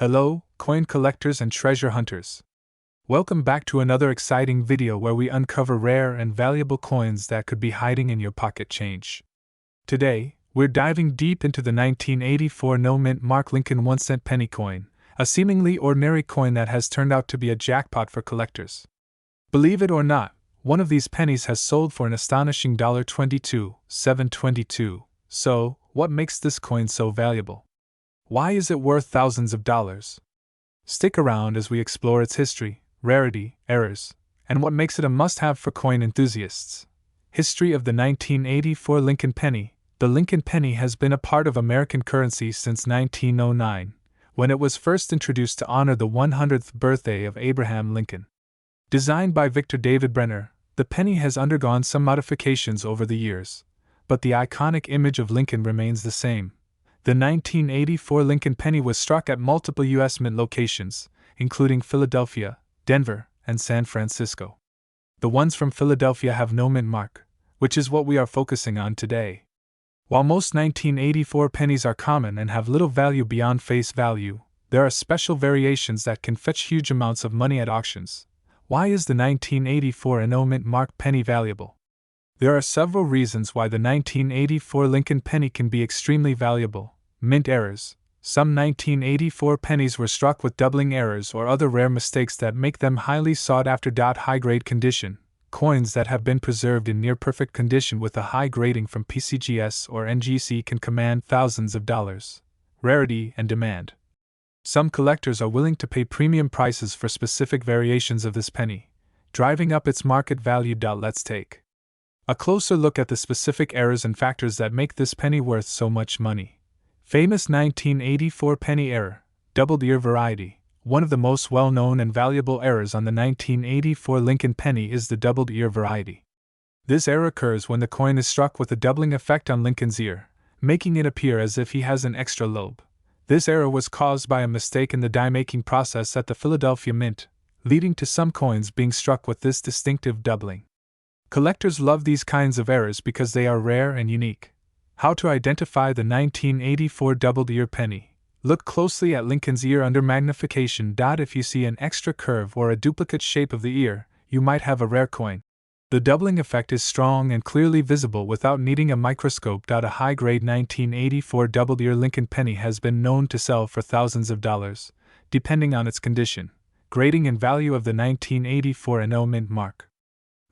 Hello, coin collectors and treasure hunters. Welcome back to another exciting video where we uncover rare and valuable coins that could be hiding in your pocket change. Today, we're diving deep into the 1984 no-mint Mark Lincoln 1-cent penny coin, a seemingly ordinary coin that has turned out to be a jackpot for collectors. Believe it or not, one of these pennies has sold for an astonishing $22,722. So, what makes this coin so valuable? Why is it worth thousands of dollars? Stick around as we explore its history, rarity, errors, and what makes it a must-have for coin enthusiasts. History of the 1984 Lincoln penny. The Lincoln penny has been a part of American currency since 1909, when it was first introduced to honor the 100th birthday of Abraham Lincoln. Designed by Victor David Brenner, the penny has undergone some modifications over the years, but the iconic image of Lincoln remains the same. The 1984 Lincoln penny was struck at multiple U.S. mint locations, including Philadelphia, Denver, and San Francisco. The ones from Philadelphia have no mint mark, which is what we are focusing on today. While most 1984 pennies are common and have little value beyond face value, there are special variations that can fetch huge amounts of money at auctions. Why is the 1984 no mint mark penny valuable? There are several reasons why the 1984 Lincoln penny can be extremely valuable. Mint errors. Some 1984 pennies were struck with doubling errors or other rare mistakes that make them highly sought after. High-grade condition. Coins that have been preserved in near-perfect condition with a high grading from PCGS or NGC can command thousands of dollars. Rarity and demand. Some collectors are willing to pay premium prices for specific variations of this penny, driving up its market value. Let's take a closer look at the specific errors and factors that make this penny worth so much money. Famous 1984 penny error, doubled ear variety. One of the most well-known and valuable errors on the 1984 Lincoln penny is the doubled ear variety. This error occurs when the coin is struck with a doubling effect on Lincoln's ear, making it appear as if he has an extra lobe. This error was caused by a mistake in the die-making process at the Philadelphia Mint, leading to some coins being struck with this distinctive doubling. Collectors love these kinds of errors because they are rare and unique. How to identify the 1984 doubled ear penny? Look closely at Lincoln's ear under magnification. If you see an extra curve or a duplicate shape of the ear, you might have a rare coin. The doubling effect is strong and clearly visible without needing a microscope. A high-grade 1984 doubled ear Lincoln penny has been known to sell for thousands of dollars, depending on its condition, grading, and value of the 1984 no mint mark.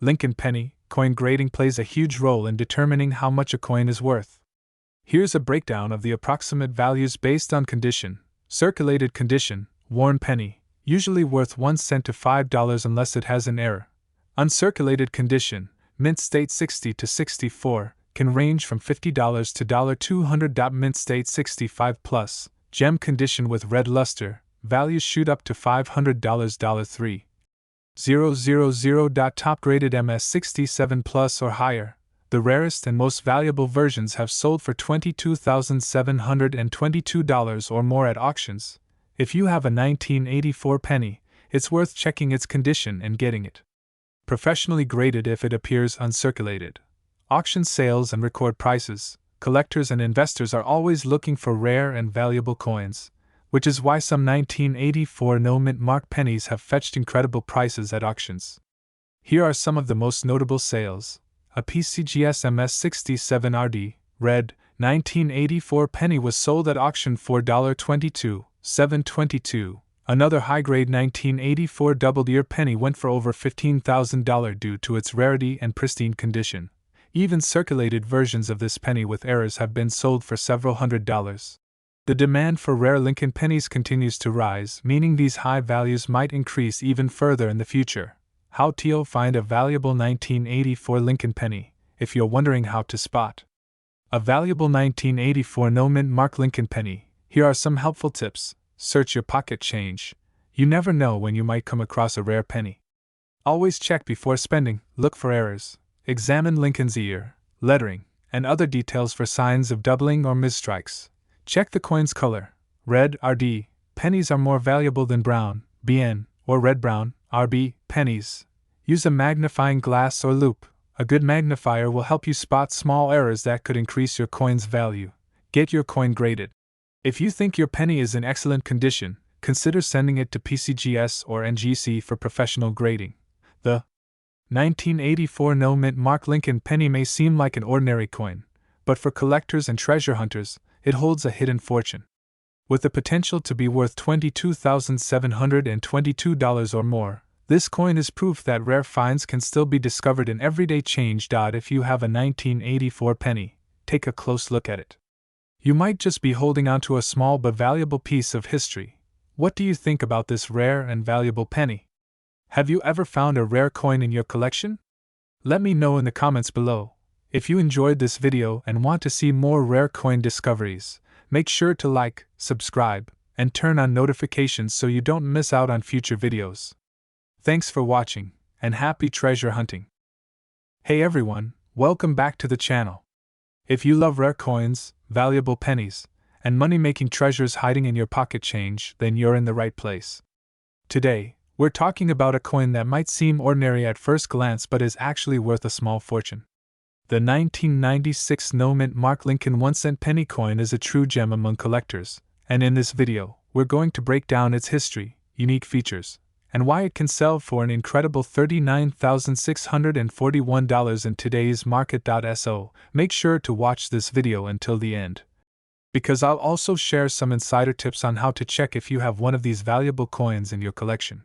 Lincoln penny coin grading plays a huge role in determining how much a coin is worth. Here's a breakdown of the approximate values based on condition. Circulated condition, worn penny, usually worth 1 cent to $5 unless it has an error. Uncirculated condition, mint state 60 to 64, can range from $50 to $200. Mint state 65 plus, gem condition with red luster, values shoot up to $500. $3,000. Top graded MS 67 plus or higher. The rarest and most valuable versions have sold for $22,722 or more at auctions. If you have a 1984 penny, it's worth checking its condition and getting it. Professionally graded if it appears uncirculated. Auction sales and record prices. Collectors and investors are always looking for rare and valuable coins, which is why some 1984 no mint mark pennies have fetched incredible prices at auctions. Here are some of the most notable sales. A PCGS MS67 RD, red, 1984 penny was sold at auction for $22,722. Another high-grade 1984 doubled ear penny went for over $15,000 due to its rarity and pristine condition. Even circulated versions of this penny with errors have been sold for several $100s. The demand for rare Lincoln pennies continues to rise, meaning these high values might increase even further in the future. How to find a valuable 1984 Lincoln penny? If you're wondering how to spot a valuable 1984 no mint mark Lincoln penny, here are some helpful tips. Search your pocket change. You never know when you might come across a rare penny. Always check before spending. Look for errors. Examine Lincoln's ear, lettering, and other details for signs of doubling or misstrikes. Check the coin's color. Red RD pennies are more valuable than brown, BN, or red-brown, RB, pennies. Use a magnifying glass or loupe. A good magnifier will help you spot small errors that could increase your coin's value. Get your coin graded. If you think your penny is in excellent condition, consider sending it to PCGS or NGC for professional grading. The 1984 no mint mark Lincoln penny may seem like an ordinary coin, but for collectors and treasure hunters, it holds a hidden fortune. With the potential to be worth $22,722 or more, this coin is proof that rare finds can still be discovered in everyday change. If you have a 1984 penny, take a close look at it. You might just be holding onto a small but valuable piece of history. What do you think about this rare and valuable penny? Have you ever found a rare coin in your collection? Let me know in the comments below. If you enjoyed this video and want to see more rare coin discoveries, make sure to like, subscribe, and turn on notifications so you don't miss out on future videos. Thanks for watching, and happy treasure hunting! Hey everyone, welcome back to the channel. If you love rare coins, valuable pennies, and money-making treasures hiding in your pocket change, then you're in the right place. Today, we're talking about a coin that might seem ordinary at first glance but is actually worth a small fortune. The 1996 no mint mark Lincoln 1-cent penny coin is a true gem among collectors, and in this video, we're going to break down its history, unique features, and why it can sell for an incredible $39,641 in today's market. So, make sure to watch this video until the end, because I'll also share some insider tips on how to check if you have one of these valuable coins in your collection.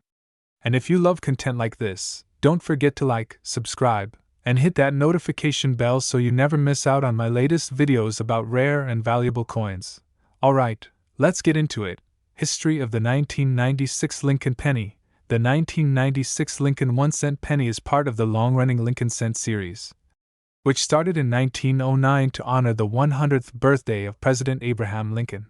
And if you love content like this, don't forget to like, subscribe, and hit that notification bell so you never miss out on my latest videos about rare and valuable coins. Alright, let's get into it. History of the 1996 Lincoln penny. The 1996 Lincoln 1-cent penny is part of the long-running Lincoln cent series, which started in 1909 to honor the 100th birthday of President Abraham Lincoln.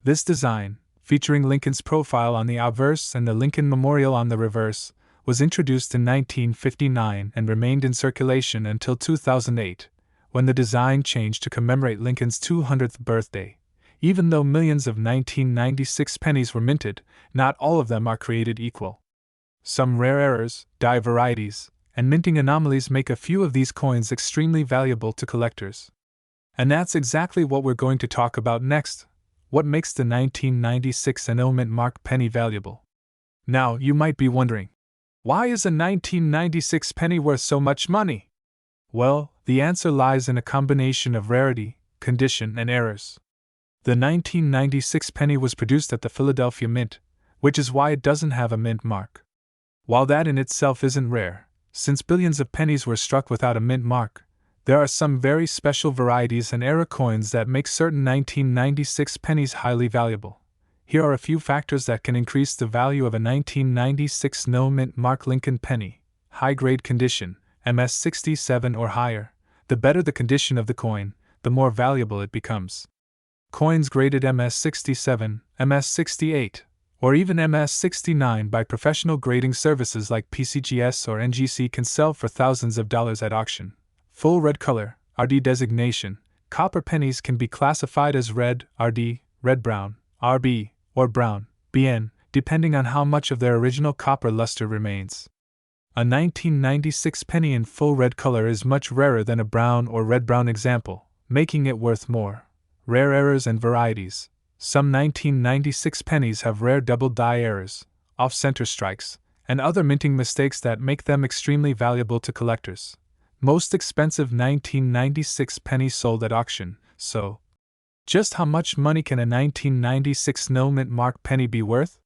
This design, featuring Lincoln's profile on the obverse and the Lincoln Memorial on the reverse, was introduced in 1959 and remained in circulation until 2008, when the design changed to commemorate Lincoln's 200th birthday. Even though millions of 1996 pennies were minted, not all of them are created equal. Some rare errors, die varieties, and minting anomalies make a few of these coins extremely valuable to collectors. And that's exactly what we're going to talk about next. What makes the 1996 no mint mark penny valuable? Now, you might be wondering, why is a 1996 penny worth so much money? Well, the answer lies in a combination of rarity, condition, and errors. The 1996 penny was produced at the Philadelphia Mint, which is why it doesn't have a mint mark. While that in itself isn't rare, since billions of pennies were struck without a mint mark, there are some very special varieties and era coins that make certain 1996 pennies highly valuable. Here are a few factors that can increase the value of a 1996 no mint mark Lincoln penny. High-grade condition, MS67 or higher. The better the condition of the coin, the more valuable it becomes. Coins graded MS67, MS68, or even MS69 by professional grading services like PCGS or NGC can sell for thousands of dollars at auction. Full red color, RD designation. Copper pennies can be classified as red, RD, red-brown, RB, or brown, BN, depending on how much of their original copper luster remains. A 1996 penny in full red color is much rarer than a brown or red-brown example, making it worth more. Rare errors and varieties. Some 1996 pennies have rare double die errors, off-center strikes, and other minting mistakes that make them extremely valuable to collectors. Most expensive 1996 pennies sold at auction, so just how much money can a 1996 no mint mark penny be worth?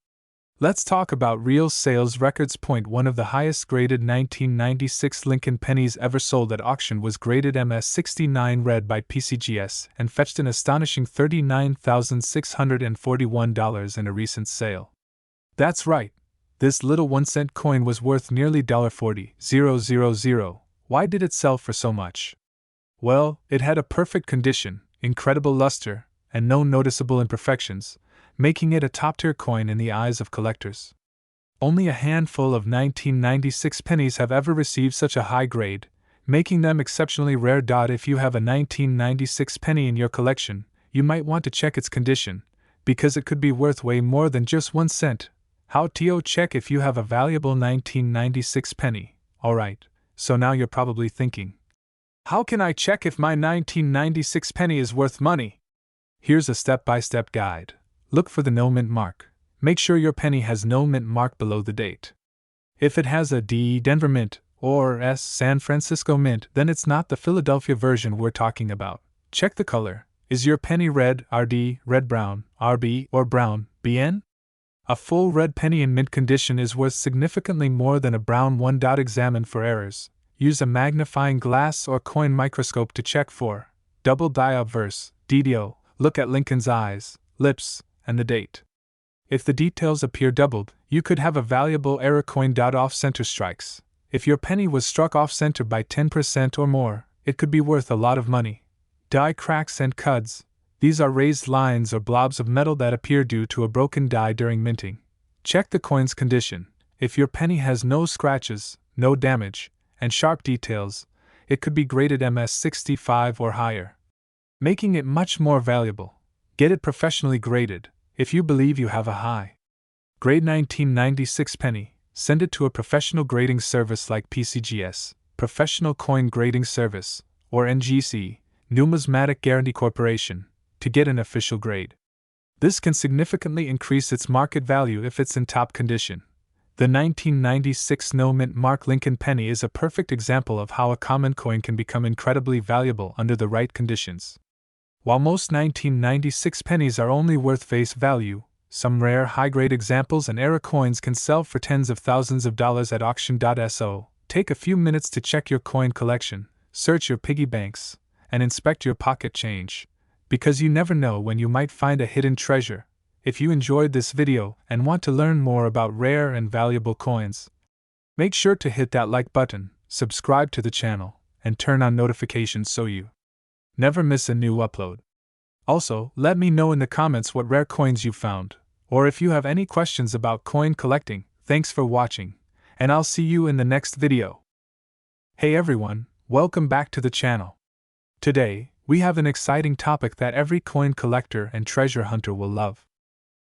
Let's talk about real sales records. One of the highest graded 1996 Lincoln pennies ever sold at auction was graded MS69 red by PCGS and fetched an astonishing $39,641 in a recent sale. That's right, this little 1-cent coin was worth nearly $40,000. Why did it sell for so much? Well, it had a perfect condition, incredible luster, and no noticeable imperfections, making it a top-tier coin in the eyes of collectors. Only a handful of 1996 pennies have ever received such a high grade, making them exceptionally rare. If you have a 1996 penny in your collection, you might want to check its condition, because it could be worth way more than just 1 cent. How to check if you have a valuable 1996 penny? Alright, so now you're probably thinking, how can I check if my 1996 penny is worth money? Here's a step-by-step guide. Look for the no mint mark. make sure your penny has no mint mark below the date. If it has a D Denver Mint or S San Francisco Mint, then it's not the Philadelphia version we're talking about. Check the color. Is your penny red, RD, red brown, RB, or brown, BN? A full red penny in mint condition is worth significantly more than a brown one. Examine for errors. Use a magnifying glass or coin microscope to check for double die obverse, DDO. Look at Lincoln's eyes, lips, and the date. If the details appear doubled, you could have a valuable error coin. Off-center strikes. If your penny was struck off-center by 10% or more, it could be worth a lot of money. Die cracks and cuds. These are raised lines or blobs of metal that appear due to a broken die during minting. Check the coin's condition. If your penny has no scratches, no damage, and sharp details, it could be graded MS65 or higher, making it much more valuable. Get it professionally graded. If you believe you have a high grade 1996 penny, send it to a professional grading service like PCGS, Professional Coin Grading Service, or NGC, Numismatic Guarantee Corporation, to get an official grade. This can significantly increase its market value if it's in top condition. The 1996 no mint mark Lincoln penny is a perfect example of how a common coin can become incredibly valuable under the right conditions. While most 1996 pennies are only worth face value, some rare high-grade examples and era coins can sell for tens of thousands of dollars at auction.so. Take a few minutes to check your coin collection, search your piggy banks, and inspect your pocket change, because you never know when you might find a hidden treasure. If you enjoyed this video and want to learn more about rare and valuable coins, make sure to hit that like button, subscribe to the channel, and turn on notifications so you never miss a new upload. Also, let me know in the comments what rare coins you found, or if you have any questions about coin collecting. Thanks for watching, and I'll see you in the next video. Hey everyone, welcome back to the channel. Today, we have an exciting topic that every coin collector and treasure hunter will love.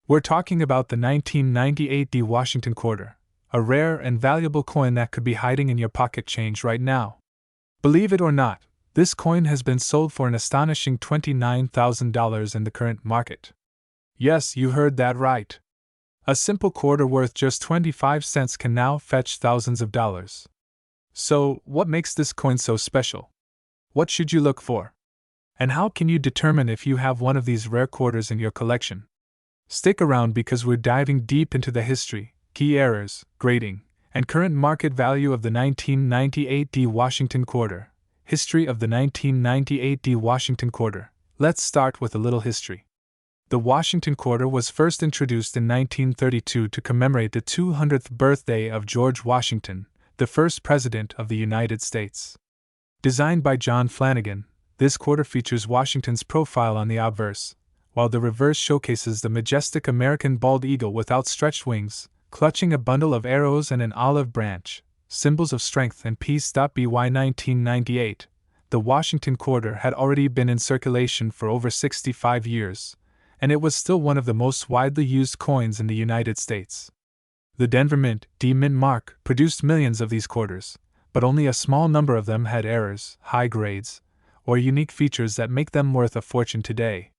We're talking about the 1998 D Washington quarter, a rare and valuable coin that could be hiding in your pocket change right now. Believe it or not, this coin has been sold for an astonishing $29,000 in the current market. Yes, you heard that right. A simple quarter worth just 25 cents can now fetch thousands of dollars. So, what makes this coin so special? What should you look for? And how can you determine if you have one of these rare quarters in your collection? Stick around because we're diving deep into the history, key errors, grading, and current market value of the 1998 D Washington quarter. History of the 1998 D Washington quarter. Let's start with a little history. The Washington quarter was first introduced in 1932 to commemorate the 200th birthday of George Washington, the first President of the United States. Designed by John Flanagan, this quarter features Washington's profile on the obverse, while the reverse showcases the majestic American bald eagle with outstretched wings, clutching a bundle of arrows and an olive branch, symbols of strength and peace. By 1998, the Washington quarter had already been in circulation for over 65 years, and it was still one of the most widely used coins in the United States. The Denver Mint, D Mint mark, produced millions of these quarters, but only a small number of them had errors, high grades, or unique features that make them worth a fortune today.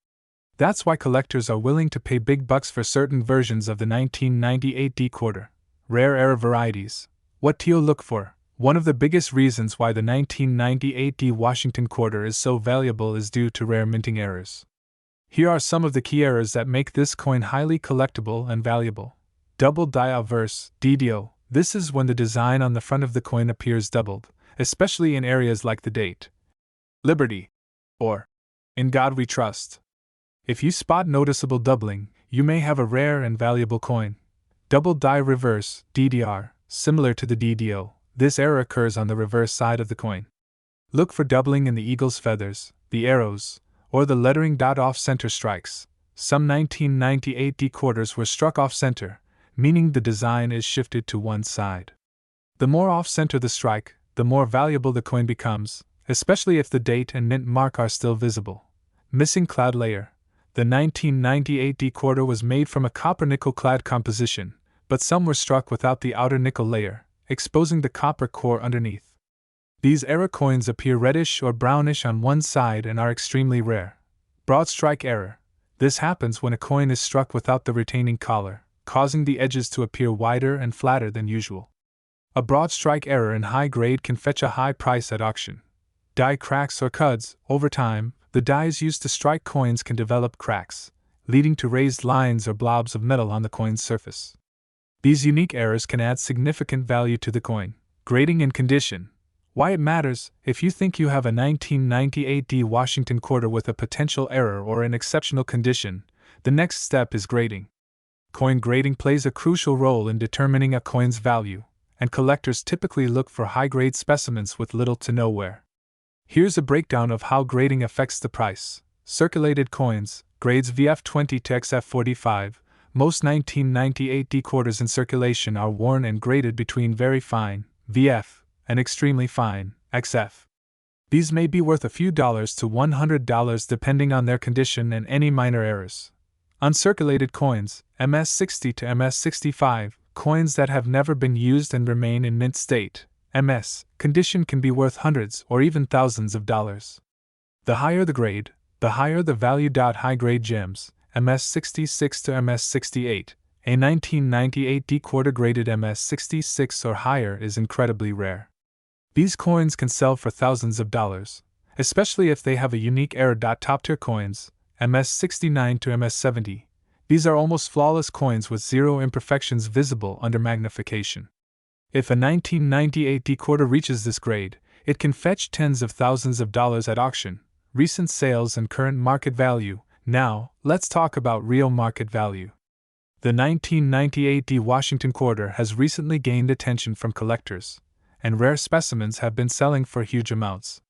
That's why collectors are willing to pay big bucks for certain versions of the 1998 D quarter. Rare error varieties. What to look for? One of the biggest reasons why the 1998 D Washington quarter is so valuable is due to rare minting errors. Here are some of the key errors that make this coin highly collectible and valuable. Double die obverse, DDO. This is when the design on the front of the coin appears doubled, especially in areas like the date, Liberty, or In God We Trust. If you spot noticeable doubling, you may have a rare and valuable coin. Double die reverse, DDR. Similar to the DDO, this error occurs on the reverse side of the coin. Look for doubling in the eagle's feathers, the arrows, or the lettering. Off-center strikes. Some 1998 D quarters were struck off-center, meaning the design is shifted to one side. The more off-center the strike, the more valuable the coin becomes, especially if the date and mint mark are still visible. Missing clad layer. The 1998 D quarter was made from a copper-nickel clad composition, but some were struck without the outer nickel layer, exposing the copper core underneath. These error coins appear reddish or brownish on one side and are extremely rare. Broad strike error. This happens when a coin is struck without the retaining collar, causing the edges to appear wider and flatter than usual. A broad strike error in high grade can fetch a high price at auction. Die cracks or cuds. Over time, the dies used to strike coins can develop cracks, leading to raised lines or blobs of metal on the coin's surface. These unique errors can add significant value to the coin. Grading and condition. Why it matters. If you think you have a 1998 D Washington quarter with a potential error or in exceptional condition, the next step is grading. Coin grading plays a crucial role in determining a coin's value, and collectors typically look for high-grade specimens with little to no wear. Here's a breakdown of how grading affects the price. Circulated coins, grades VF20 to XF45. Most 1998 D quarters in circulation are worn and graded between very fine, VF, and extremely fine, XF. These may be worth a few dollars to $100 depending on their condition and any minor errors. Uncirculated coins, MS60 to MS65, coins that have never been used and remain in mint state, MS, condition can be worth hundreds or even thousands of dollars. The higher the grade, the higher the value. High-grade gems, MS66 to MS68, a 1998 D quarter graded MS66 or higher is incredibly rare. These coins can sell for thousands of dollars, especially if they have a unique error. Top-tier coins, MS69 to MS70. These are almost flawless coins with zero imperfections visible under magnification. If a 1998 D quarter reaches this grade, it can fetch tens of thousands of dollars at auction. Recent sales and current market value. Now, let's talk about real market value. The 1998 D Washington quarter has recently gained attention from collectors, and rare specimens have been selling for huge amounts.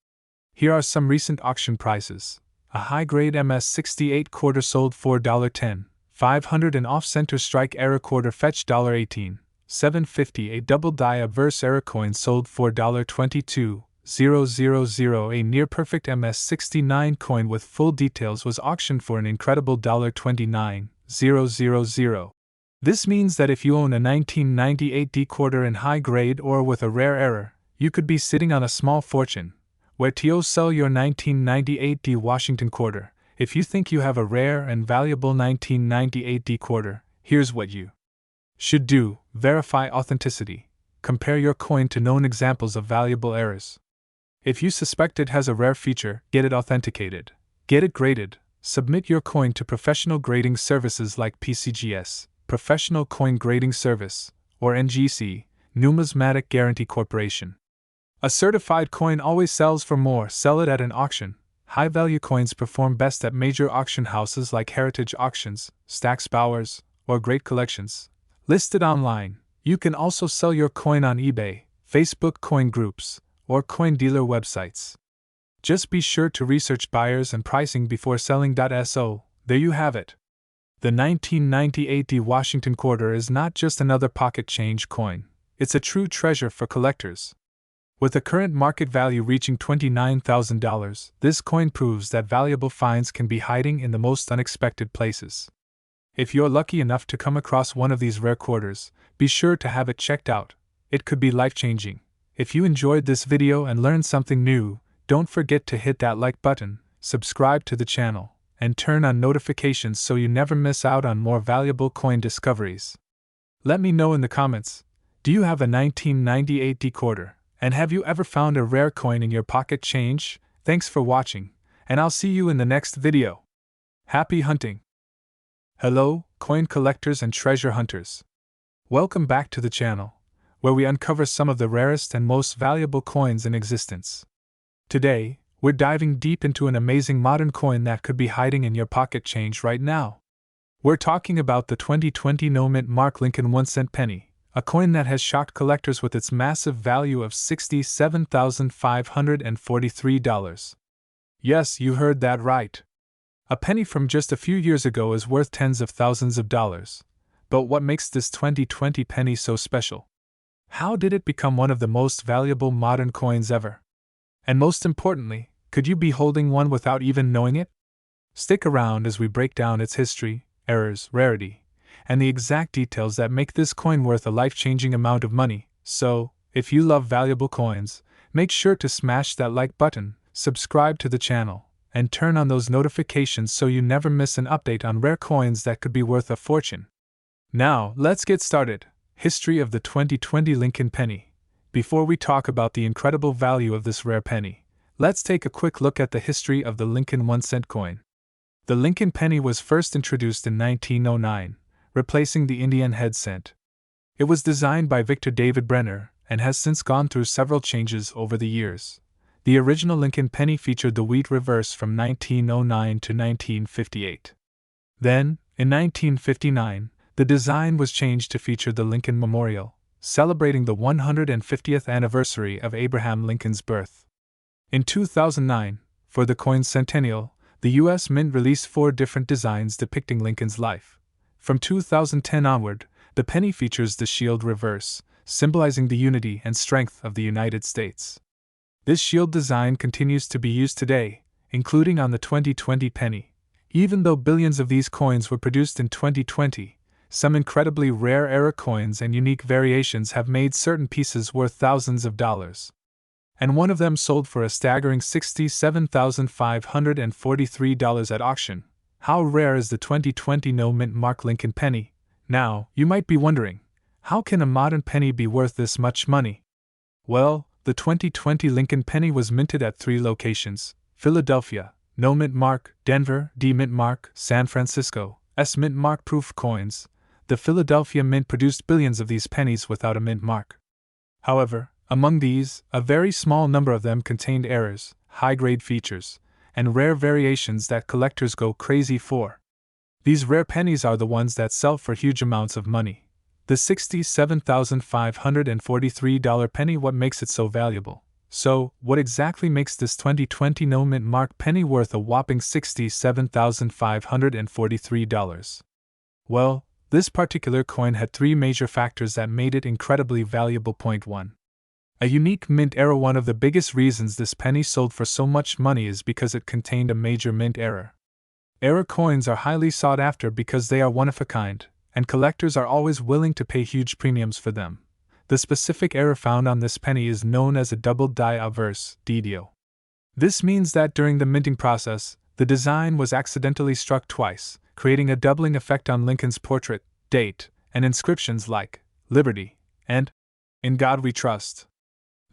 Here are some recent auction prices. A high-grade MS68 quarter sold for $10. 500 an off-center strike error quarter fetched $18. 750 a double die adverse error coin sold for $22. 000 a near-perfect MS69 coin with full details was auctioned for an incredible $29. 000. This means that if you own a 1998 D quarter in high grade or with a rare error, you could be sitting on a small fortune. Where to sell your 1998 D Washington quarter? If you think you have a rare and valuable 1998 D quarter, here's what you should do. Verify authenticity. Compare your coin to known examples of valuable errors. If you suspect it has a rare feature, get it authenticated. Get it graded. Submit your coin to professional grading services like PCGS, Professional Coin Grading Service, or NGC, Numismatic Guarantee Corporation. A certified coin always sells for more. Sell it at an auction. High-value coins perform best at major auction houses like Heritage Auctions, Stack's Bowers, or Great Collections. Listed online, you can also sell your coin on eBay, Facebook coin groups, or coin dealer websites. Just be sure to research buyers and pricing before selling. So, there you have it. The 1998 D Washington quarter is not just another pocket change coin, it's a true treasure for collectors. With the current market value reaching $29,000, this coin proves that valuable finds can be hiding in the most unexpected places. If you're lucky enough to come across one of these rare quarters, be sure to have it checked out. It could be life-changing. If you enjoyed this video and learned something new, don't forget to hit that like button, subscribe to the channel, and turn on notifications so you never miss out on more valuable coin discoveries. Let me know in the comments, do you have a 1998 D quarter? And have you ever found a rare coin in your pocket change? Thanks for watching, and I'll see you in the next video. Happy hunting! Hello, coin collectors and treasure hunters. Welcome back to the channel, where we uncover some of the rarest and most valuable coins in existence. Today, we're diving deep into an amazing modern coin that could be hiding in your pocket change right now. We're talking about the 2020 no-mint Mark Lincoln 1-cent penny. A coin that has shocked collectors with its massive value of $67,543. Yes, you heard that right. A penny from just a few years ago is worth tens of thousands of dollars. But what makes this 2020 penny so special? How did it become one of the most valuable modern coins ever? And most importantly, could you be holding one without even knowing it? Stick around as we break down its history, errors, rarity, and the exact details that make this coin worth a life-changing amount of money. So, if you love valuable coins, make sure to smash that like button, subscribe to the channel, and turn on those notifications so you never miss an update on rare coins that could be worth a fortune. Now, let's get started. History of the 2020 Lincoln penny. Before we talk about the incredible value of this rare penny, let's take a quick look at the history of the Lincoln 1-cent coin. The Lincoln penny was first introduced in 1909, replacing the Indian head cent. It was designed by Victor David Brenner and has since gone through several changes over the years. The original Lincoln penny featured the wheat reverse from 1909 to 1958. Then, in 1959, the design was changed to feature the Lincoln Memorial, celebrating the 150th anniversary of Abraham Lincoln's birth. In 2009, for the coin's centennial, the U.S. Mint released 4 different designs depicting Lincoln's life. From 2010 onward, the penny features the shield reverse, symbolizing the unity and strength of the United States. This shield design continues to be used today, including on the 2020 penny. Even though billions of these coins were produced in 2020, some incredibly rare era coins and unique variations have made certain pieces worth thousands of dollars. And one of them sold for a staggering $67,543 at auction. How rare is the 2020 no-mint mark Lincoln penny? Now, you might be wondering, how can a modern penny be worth this much money? Well, the 2020 Lincoln penny was minted at 3 locations: Philadelphia, no mint mark; Denver, D mint mark; San Francisco, S mint mark proof coins. The Philadelphia Mint produced billions of these pennies without a mint mark. However, among these, a very small number of them contained errors, high-grade features, and rare variations that collectors go crazy for. These rare pennies are the ones that sell for huge amounts of money. The $67,543 penny, what makes it so valuable? So, what exactly makes this 2020 no mint mark penny worth a whopping $67,543? Well, this particular coin had 3 major factors that made it incredibly valuable. Point 1. A unique mint error. One of the biggest reasons this penny sold for so much money is because it contained a major mint error. Error coins are highly sought after because they are one of a kind, and collectors are always willing to pay huge premiums for them. The specific error found on this penny is known as a double die averse (DDO). This means that during the minting process, the design was accidentally struck twice, creating a doubling effect on Lincoln's portrait, date, and inscriptions like Liberty and In God We Trust.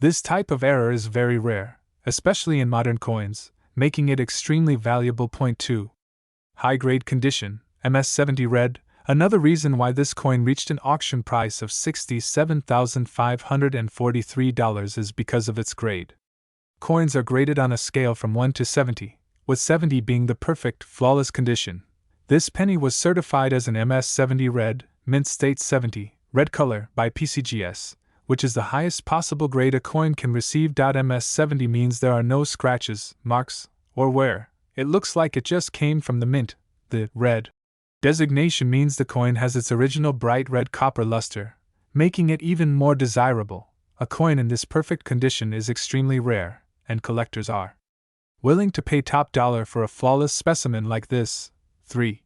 This type of error is very rare, especially in modern coins, making it extremely valuable. Point 2. High-grade condition, MS70 red. Another reason why this coin reached an auction price of $67,543 is because of its grade. Coins are graded on a scale from 1 to 70, with 70 being the perfect, flawless condition. This penny was certified as an MS70 red, mint state 70, red color, by PCGS, which is the highest possible grade a coin can receive. MS70 means there are no scratches, marks, or wear. It looks like it just came from the mint. The red designation means the coin has its original bright red copper luster, making it even more desirable. A coin in this perfect condition is extremely rare, and collectors are willing to pay top dollar for a flawless specimen like this. 3.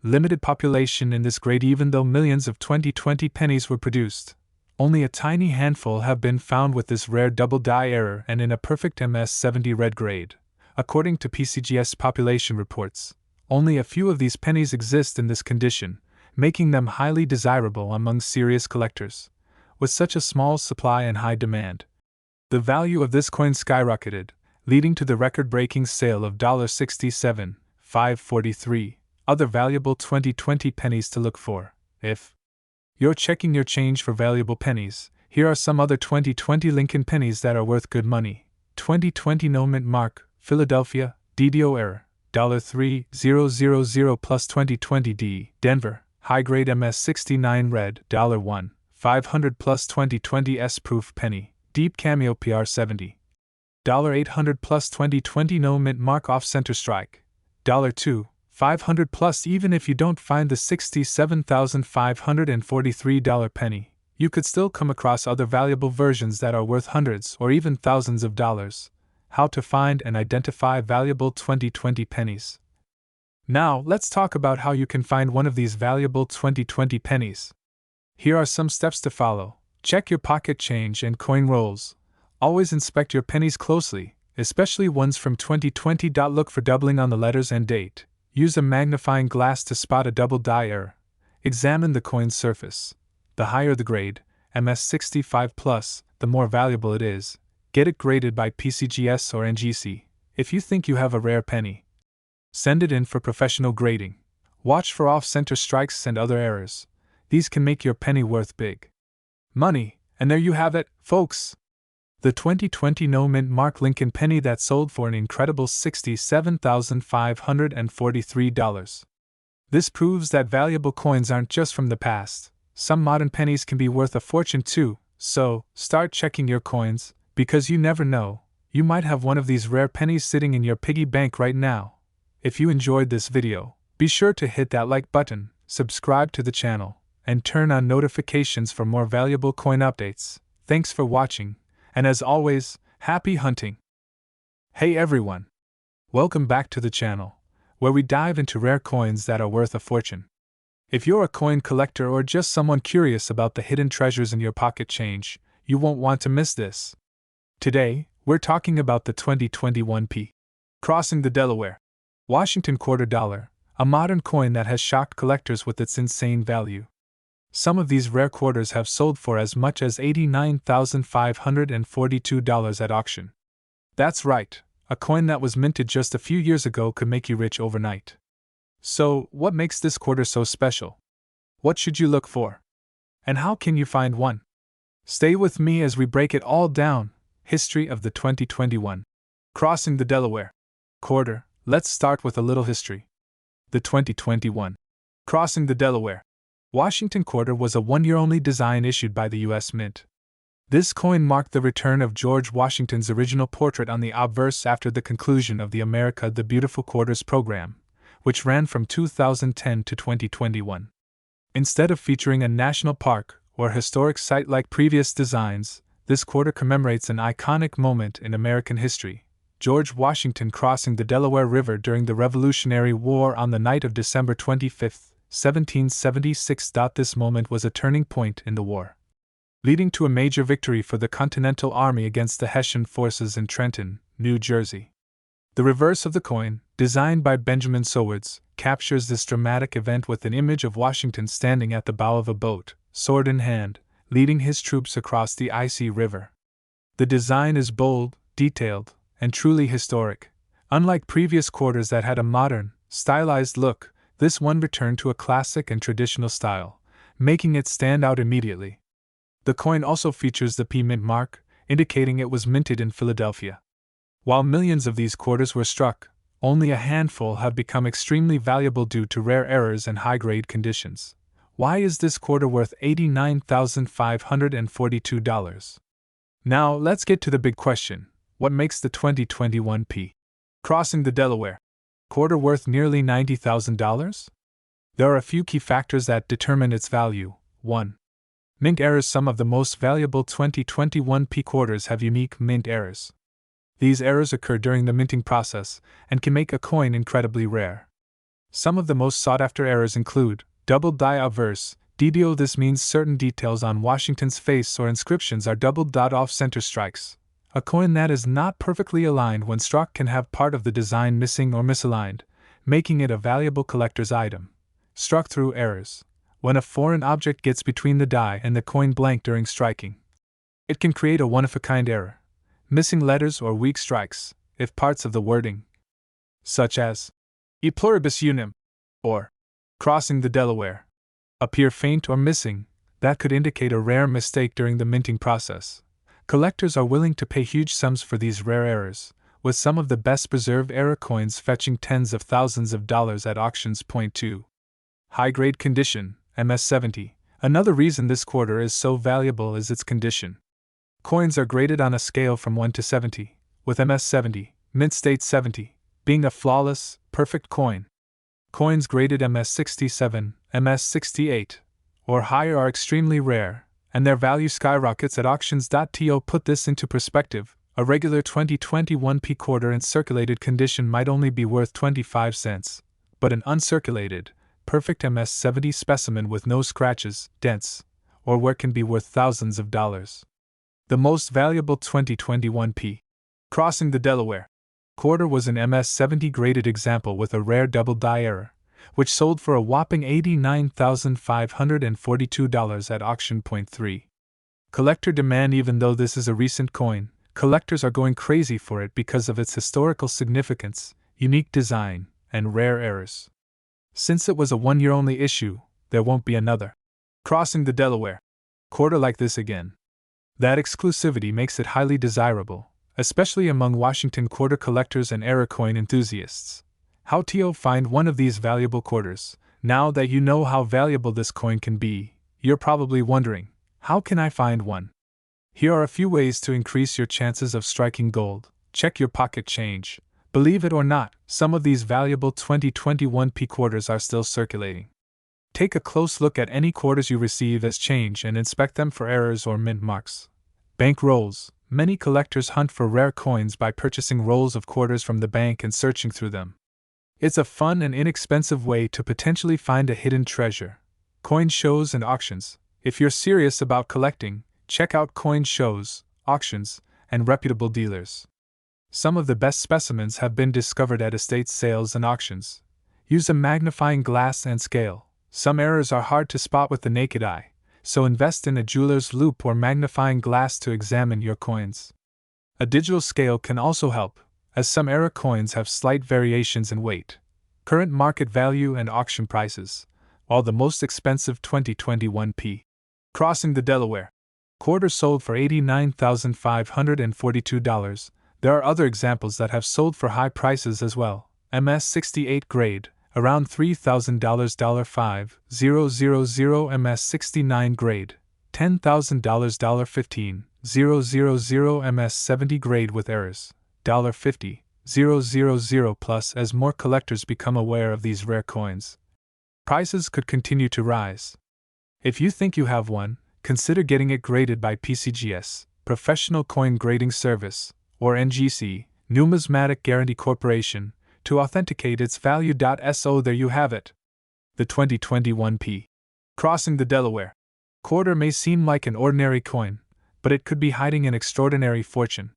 Limited population in this grade. Even though millions of 2020 pennies were produced, only a tiny handful have been found with this rare double die error and in a perfect MS70 red grade. According to PCGS population reports, only a few of these pennies exist in this condition, making them highly desirable among serious collectors. With such a small supply and high demand, the value of this coin skyrocketed, leading to the record-breaking sale of $67,543. Other valuable 2020 pennies to look for. If you're checking your change for valuable pennies, here are some other 2020 Lincoln pennies that are worth good money. 2020 no mint mark, Philadelphia, DDO error, $3,000 plus 2020 D, Denver, high-grade MS69 red, $1, 500 plus 2020 S proof penny, deep cameo PR70, $800 plus 2020 no mint mark off center strike, $2, 500 plus. Even if you don't find the $67,543 penny, you could still come across other valuable versions that are worth hundreds or even thousands of dollars. How to find and identify valuable 2020 pennies. Now, let's talk about how you can find one of these valuable 2020 pennies. Here are some steps to follow. Check your pocket change and coin rolls. Always inspect your pennies closely, especially ones from 2020. Look for doubling on the letters and date. Use a magnifying glass to spot a double die error. Examine the coin's surface. The higher the grade, MS65 plus, the more valuable it is. Get it graded by PCGS or NGC. If you think you have a rare penny, send it in for professional grading. Watch for off-center strikes and other errors. These can make your penny worth big money. And there you have it, folks. The 2020 no-mint Mark Lincoln penny that sold for an incredible $67,543. This proves that valuable coins aren't just from the past. Some modern pennies can be worth a fortune too, so start checking your coins, because you never know, you might have one of these rare pennies sitting in your piggy bank right now. If you enjoyed this video, be sure to hit that like button, subscribe to the channel, and turn on notifications for more valuable coin updates. Thanks for watching, and as always, happy hunting! Hey everyone! Welcome back to the channel, where we dive into rare coins that are worth a fortune. If you're a coin collector or just someone curious about the hidden treasures in your pocket change, you won't want to miss this. Today, we're talking about the 2021 P. Crossing the Delaware. Washington quarter dollar, a modern coin that has shocked collectors with its insane value. Some of these rare quarters have sold for as much as $89,542 at auction. That's right, a coin that was minted just a few years ago could make you rich overnight. So, what makes this quarter so special? What should you look for? And how can you find one? Stay with me as we break it all down. History of the 2021 Crossing the Delaware quarter. Let's start with a little history. The 2021 Crossing the Delaware Washington quarter was a one-year-only design issued by the U.S. Mint. This coin marked the return of George Washington's original portrait on the obverse after the conclusion of the America the Beautiful Quarters program, which ran from 2010 to 2021. Instead of featuring a national park or historic site like previous designs, this quarter commemorates an iconic moment in American history: George Washington crossing the Delaware River during the Revolutionary War on the night of December 25, 1776. This moment was a turning point in the war, leading to a major victory for the Continental Army against the Hessian forces in Trenton, New Jersey. The reverse of the coin, designed by Benjamin Sowards, captures this dramatic event with an image of Washington standing at the bow of a boat, sword in hand, leading his troops across the icy river. The design is bold, detailed, and truly historic. Unlike previous quarters that had a modern, stylized look, this one returned to a classic and traditional style, making it stand out immediately. The coin also features the P Mint mark, indicating it was minted in Philadelphia. While millions of these quarters were struck, only a handful have become extremely valuable due to rare errors and high-grade conditions. Why is this quarter worth $89,542? Now, let's get to the big question: what makes the 2021 P. Crossing the Delaware quarter worth nearly $90,000? There are a few key factors that determine its value. 1. Mint errors. Some of the most valuable 2021 P quarters have unique mint errors. These errors occur during the minting process and can make a coin incredibly rare. Some of the most sought-after errors include double die obverse, DDO. This means certain details on Washington's face or inscriptions are doubled. Off-center strikes. A coin that is not perfectly aligned when struck can have part of the design missing or misaligned, making it a valuable collector's item. Struck through errors. When a foreign object gets between the die and the coin blank during striking, it can create a one-of-a-kind error. Missing letters or weak strikes, if parts of the wording, such as E pluribus unum or Crossing the Delaware, appear faint or missing, that could indicate a rare mistake during the minting process. Collectors are willing to pay huge sums for these rare errors, with some of the best preserved error coins fetching tens of thousands of dollars at auctions. 2. High-grade condition, MS70. Another reason this quarter is so valuable is its condition. Coins are graded on a scale from 1 to 70, with MS70, mint state 70, being a flawless, perfect coin. Coins graded MS67, MS68, or higher are extremely rare, and their value skyrockets at auctions. To put this into perspective, a regular 2021 P quarter in circulated condition might only be worth 25 cents, but an uncirculated, perfect MS70 specimen with no scratches, dents, or wear can be worth thousands of dollars. The most valuable 2021 P. Crossing the Delaware quarter was an MS70 graded example with a rare double die error, which sold for a whopping $89,542 at auction. Point 3. Collector demand. Even though this is a recent coin, collectors are going crazy for it because of its historical significance, unique design, and rare errors. Since it was a one-year-only issue, there won't be another. Crossing the Delaware. Quarter like this again. That exclusivity makes it highly desirable, especially among Washington quarter collectors and error coin enthusiasts. How to find one of these valuable quarters? Now that you know how valuable this coin can be, you're probably wondering, how can I find one? Here are a few ways to increase your chances of striking gold. Check your pocket change. Believe it or not, some of these valuable 2021p quarters are still circulating. Take a close look at any quarters you receive as change and inspect them for errors or mint marks. Bank rolls. Many collectors hunt for rare coins by purchasing rolls of quarters from the bank and searching through them. It's a fun and inexpensive way to potentially find a hidden treasure. Coin shows and auctions. If you're serious about collecting, check out coin shows, auctions, and reputable dealers. Some of the best specimens have been discovered at estate sales and auctions. Use a magnifying glass and scale. Some errors are hard to spot with the naked eye, so invest in a jeweler's loupe or magnifying glass to examine your coins. A digital scale can also help, as some error coins have slight variations in weight, current market value, and auction prices, while the most expensive 2021p. Crossing the Delaware. Quarter sold for $89,542. There are other examples that have sold for high prices as well. MS68 grade, around $3,000. $5,000 MS69 grade, $10,000. $15,000 MS70 grade with errors, $50,000 plus. As more collectors become aware of these rare coins, prices could continue to rise. If you think you have one, consider getting it graded by PCGS, Professional Coin Grading Service, or NGC, Numismatic Guarantee Corporation, to authenticate its value. So there you have it. The 2021p. Crossing the Delaware. Quarter may seem like an ordinary coin, but it could be hiding an extraordinary fortune.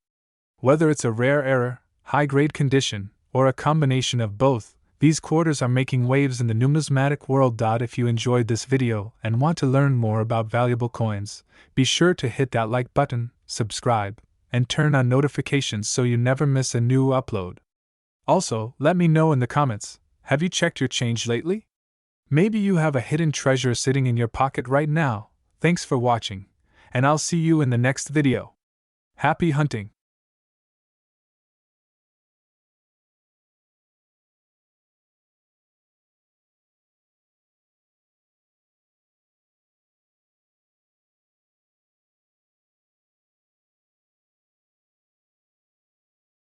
Whether it's a rare error, high-grade condition, or a combination of both, these quarters are making waves in the numismatic world. If you enjoyed this video and want to learn more about valuable coins, be sure to hit that like button, subscribe, and turn on notifications so you never miss a new upload. Also, let me know in the comments, have you checked your change lately? Maybe you have a hidden treasure sitting in your pocket right now. Thanks for watching, and I'll see you in the next video. Happy hunting!